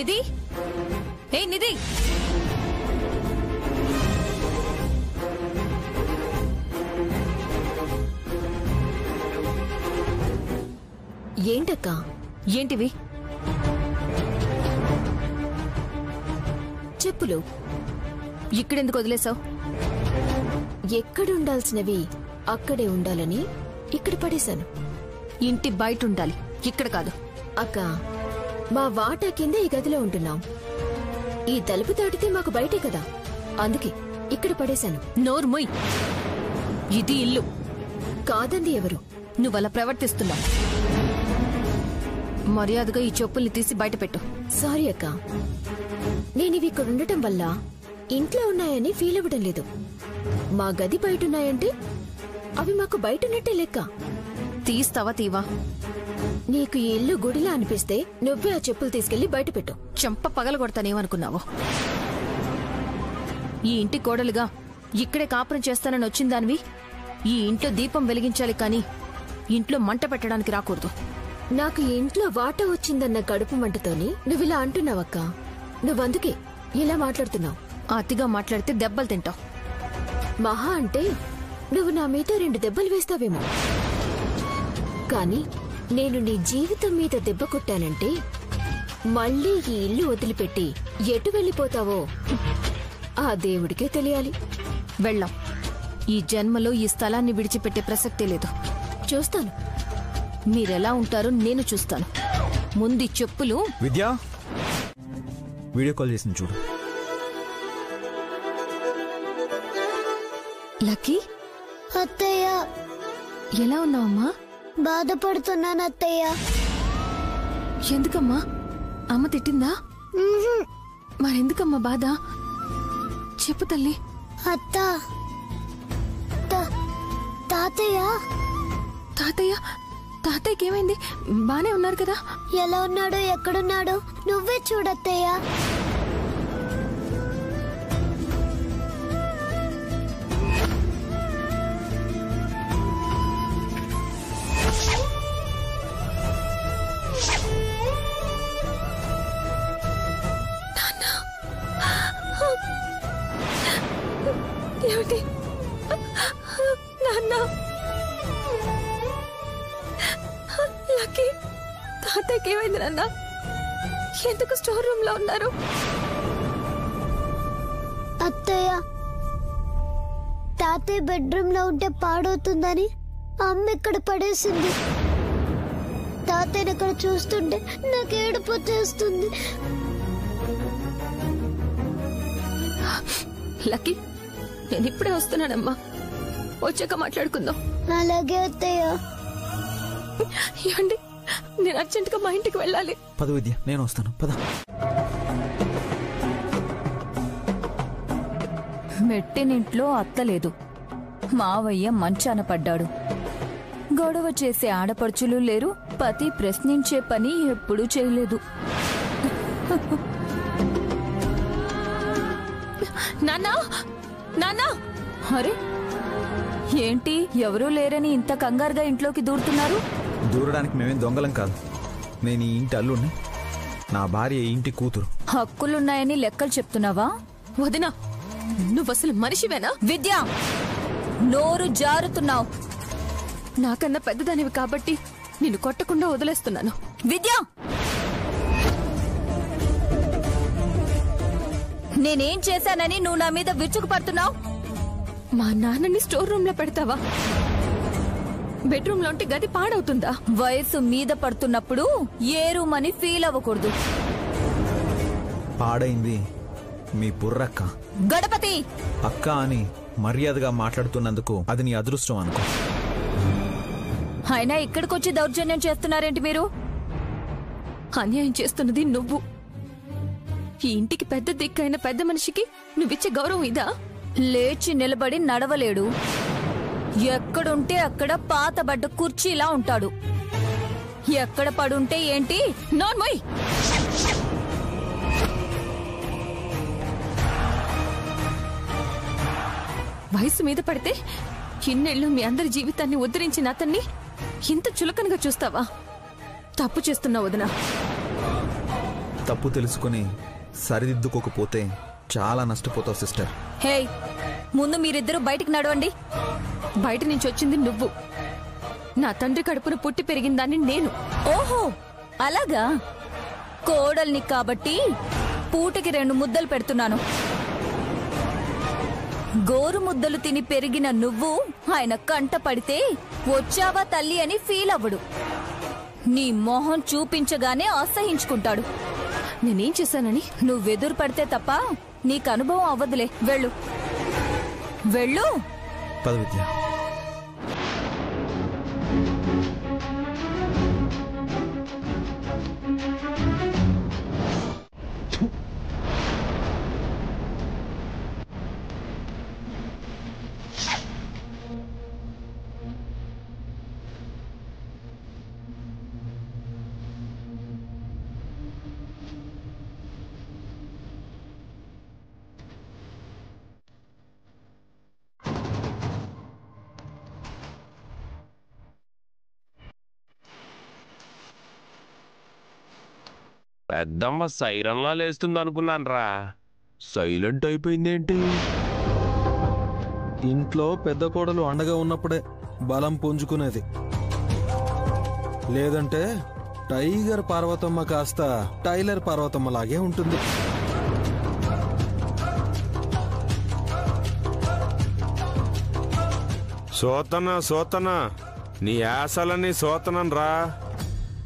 నిధి, ఏ నిధి, ఏంటక్క? ఏంటివి? చెప్పులు ఇక్కడెందుకు వదిలేసావు? ఎక్కడుండాల్సినవి అక్కడే ఉండాలని ఇక్కడ పడేశాను. ఇంటి బయట ఉండాలి, ఇక్కడ కాదు. అక్క, మా వాటా కింద ఈ గదిలో ఉంటున్నాం. ఈ తలుపు దాటితే మాకు బయటే కదా, అందుకే ఇక్కడ పడేశాను. నోరు మొయ్. ఇది ఇల్లు కాదంది ఎవరు? నువ్వలా ప్రవర్తిస్తున్నావు. మర్యాదగా ఈ చెప్పుల్ని తీసి బయట పెట్టు. సారీ అక్క, నేనివి ఇక్కడ ఉండటం వల్ల ఇంట్లో ఉన్నాయని ఫీల్ అవ్వడం లేదు. మా గది బయటున్నాయంటే అవి మాకు బయటన్నట్టే లెక్క. తీస్తావా తీవా? నీకు ఈ ఇల్లు గుడిలా అనిపిస్తే నువ్వే ఆ చెప్పులు తీసుకెళ్లి బయట పెట్టు. చెంప పగలగొడతానేమనుకున్నావు? ఈ ఇంటి కోడలుగా ఇక్కడే కాపురం చేస్తానని వచ్చిందానివి ఈ ఇంట్లో దీపం వెలిగించాలి, కానీ ఇంట్లో మంట పెట్టడానికి రాకూడదు. నాకు ఈ ఇంట్లో వాటా వచ్చిందన్న కడుపు మంటతోని నువ్విలా అంటున్నావక్క. నువ్వందుకే ఇలా మాట్లాడుతున్నావు. అతిగా మాట్లాడితే దెబ్బలు తింటావు. మహా అంటే నువ్వు నా మీద 2 దెబ్బలు వేస్తావేమో, కానీ నేను నీ జీవితం మీద దెబ్బ కొట్టానంటే మళ్ళీ ఈ ఇల్లు వదిలిపెట్టి ఎటు వెళ్ళిపోతావో ఆ దేవుడికే తెలియాలి. వెళ్ళాం. ఈ జన్మలో ఈ స్థలాన్ని విడిచిపెట్టే ప్రసక్తే లేదు. చూస్తాను మీరెలా ఉంటారో నేను చూస్తాను. ముందు చెప్పులు. విద్యా, వీడియో కాల్ చేసింది చూడు. లక్కీ, అత్తయ్య ఎలా ఉన్నావమ్మా? బాధపడుతున్నాను అత్తయ్య. ఎందుకమ్మా? అమ్మ తిట్టిందా? మరెందుకమ్మా బాధ? చెప్పు తల్లి. అత్త, తాతయ్య. తాతయ్య? తాతయ్యకి ఏమైంది? బానే ఉన్నారు కదా? ఎలా ఉన్నాడు, ఎక్కడున్నాడు నువ్వే చూడత్తయ్య. ఏమిటి నాన్న? లక్కీ, తాతయ్యకి ఏమైంది నాన్న? ఎందుకు స్టోర్ రూమ్ లో ఉన్నారు? అత్తయ్య, తాతయ్య బెడ్రూమ్ లో ఉంటే పాడవుతుందని అమ్మ ఇక్కడ పడేసింది. తాతయ్యని ఇక్కడ చూస్తుంటే నాకు ఏడుపు వచ్చేస్తుంది. లక్కీ, నేను ఇప్పుడే వస్తున్నానమ్మా. వచ్చాక మాట్లాడుకుందాం. అలాగే అత్తయ్య. ఏమండి, నేను అర్జెంట్ గా మా ఇంటికి వెళ్ళాలి. పద విద్య, నేను వస్తాను. పద. మెట్టినింట్లో అత్తలేదు, మావయ్య మంచాన పడ్డాడు. గొడవ చేసే ఆడపడుచులు లేరు, పతి ప్రశ్నించే పని ఎప్పుడూ చేయలేదు. నాన్నా, నాన్నా! అరే ఏంటి, ఎవరూ లేరని ఇంత కంగారుగా ఇంట్లోకి దూరుతున్నారు? దూరడానికి మేమేం దొంగలం కాదు. నేను ఈ ఇంటి అల్లుడిని, నా భార్య ఈ ఇంటి కూతురు. హక్కులున్నాయని లెక్కలు చెప్తున్నావా? వదినా, నువ్వు అసలు మనిషివేనా? విద్య, నోరు జారుతున్నావు. నాకన్నా పెద్దదానివి కాబట్టి నిన్ను కొట్టకుండా వదిలేస్తున్నాను. విద్య, నేనేం చేశానని నువ్వు నా మీద విరుచుకుపడుతున్నావు? మా నాన్నని స్టోర్ రూమ్ లో పెడతావా? బెడ్రూమ్ లో ఉంటే గది పాడవుతుందా? వయసు మీద పడుతున్నప్పుడు ఏ రూమ్ అని ఫీల్ అవ్వకూడదు. పాడైంది మీ బుర్రక్క. గణపతి, అక్క అని మర్యాదగా మాట్లాడుతున్నందుకు అది నీ అదృష్టం అనుకో. అయినా ఇక్కడికొచ్చి దౌర్జన్యం చేస్తున్నారేంటి మీరు? అన్యాయం చేస్తున్నది నువ్వు. ఈ ఇంటికి పెద్ద దిక్కైన పెద్ద మనిషికి నువ్విచ్చే గౌరవం ఇదా? లేచి నిలబడి నడవలేడు, ఎక్కడుంటే అక్కడ పాతబడ్డ కుర్చీలా ఉంటాడు. ఎక్కడ పడుంటే ఏంటి? నోర్మోయ్! వయసు మీద పడితే ఇన్నేళ్లు మీ అందరి జీవితాన్ని ఉద్ధరించిన అతన్ని ఇంత చులకనగా చూస్తావా? తప్పు చేస్తున్నావు వదినా. తప్పు తెలుసుకుని సరిదిద్దుకోకపోతే చాలా నష్టపోతావు సిస్టర్. హే, ముందు మీరిద్దరూ బయటికి నడవండి. బయట నుంచి వచ్చింది నువ్వు, నా తండ్రి కడుపును పుట్టి పెరిగిందాన్ని నేను. ఓహో అలాగా. కోడల్ని కాబట్టి పూటకి 2 ముద్దలు పెడుతున్నాను. గోరు ముద్దలు తిని పెరిగిన నువ్వు ఆయన కంట పడితే వచ్చావా తల్లి అని ఫీల్ అవ్వడు. నీ మొహం చూపించగానే అసహించుకుంటాడు. నేనేం చేశానని? నువ్వెదురు పడితే తప్ప నీకు అనుభవం అవ్వదులే. వెళ్ళు వెళ్ళు. పద విద్య. పెద్దమ్మ సైరన్లా లేస్తుంది అనుకున్నానరా, సైలెంట్ అయిపోయిందేంటి? ఇంట్లో పెద్ద కోడలు అండగా ఉన్నప్పుడే బలం పుంజుకునేది, లేదంటే టైగర్ పార్వతమ్మ కాస్త టైలర్ పార్వతమ్మలాగే ఉంటుంది. సోతనా నీ యాసలన్నీ సోతనరా.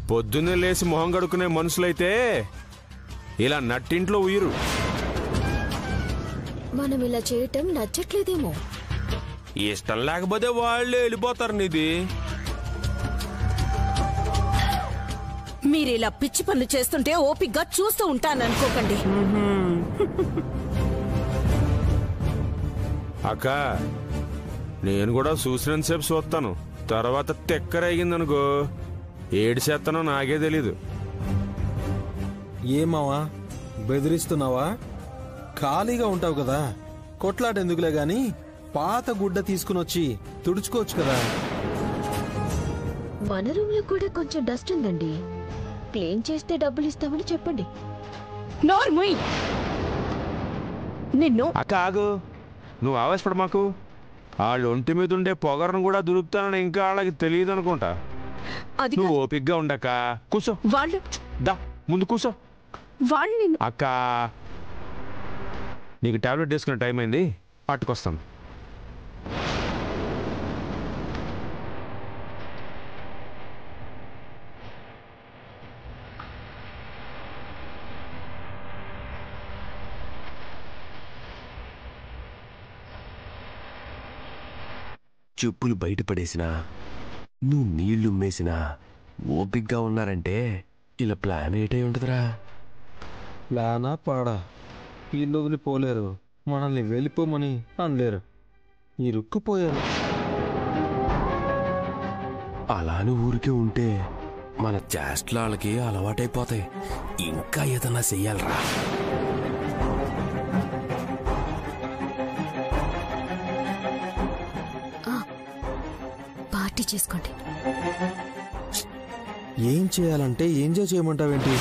పొద్దున్నే లేచి మొహం గడుకునే మనుషులైతే ఇలా నట్టింట్లో ఉయ్యరు. మనం ఇలా చేయటం నచ్చట్లేదేమో. ఇష్టం లేకపోతే వాళ్ళే వెళ్ళిపోతారు. నీది మీరిలా పిచ్చి పనులు చేస్తుంటే ఓపిగ్గా చూస్తూ ఉంటాననుకోకండి. అక్క, నేను కూడా చూసినంతసేపు చూస్తాను, తర్వాత తెక్కరేగిందనుకో ఏడిసేస్తానో నాకే తెలీదు. ఏమావా బెదిరిస్తున్నావా? ఖాళీగా ఉంటావు కదా, కొట్లాటెందుకులే గాని పాత గుడ్డ తీసుకుని వచ్చి తుడుచుకోవచ్చు కదా. మన రూమ్ లో కూడా కొంచెం డస్ట్ ఉందండి, క్లీన్ చేస్తే డబ్బులు ఇస్తామని చెప్పండి. నిన్ను అక్క ఆగు, నువ్వు ఆవేశపడ మాకు. వాళ్ళు ఒంటి మీద ఉండే పొగరను కూడా దురుపుతానని ఇంకా వాళ్ళకి తెలియదు అనుకుంటా. నువ్వు ఓపిగ్గా ఉండక కూసో. వాళ్ళు దా ముందు కూసో. వాళ్ళు అక్క, నీకు టాబ్లెట్ వేసుకునే టైం అయింది, పట్టుకొస్తాను. చెప్పులు బయటపడేసినా నువ్వు నీళ్లు ఉమ్మేసినా ఓపిగ్గా ఉన్నారంటే ఇలా ప్లాన్ ఏటై ఉంటుందిరా. ప్లానా పాడా? వీళ్ళు వదిలిపోలేరు, మనల్ని వెళ్ళిపోమని అనలేరు, ఇరుక్కుపోయారు. అలానే ఊరికే ఉంటే మన చేష్టలు వాళ్ళకి అలవాటైపోతాయి. ఇంకా ఏదన్నా చెయ్యాలరా. పార్టీ చేసుకోండి. ఏం చేయాలంటే ఎంజాయ్ చేయమంటావేంటి?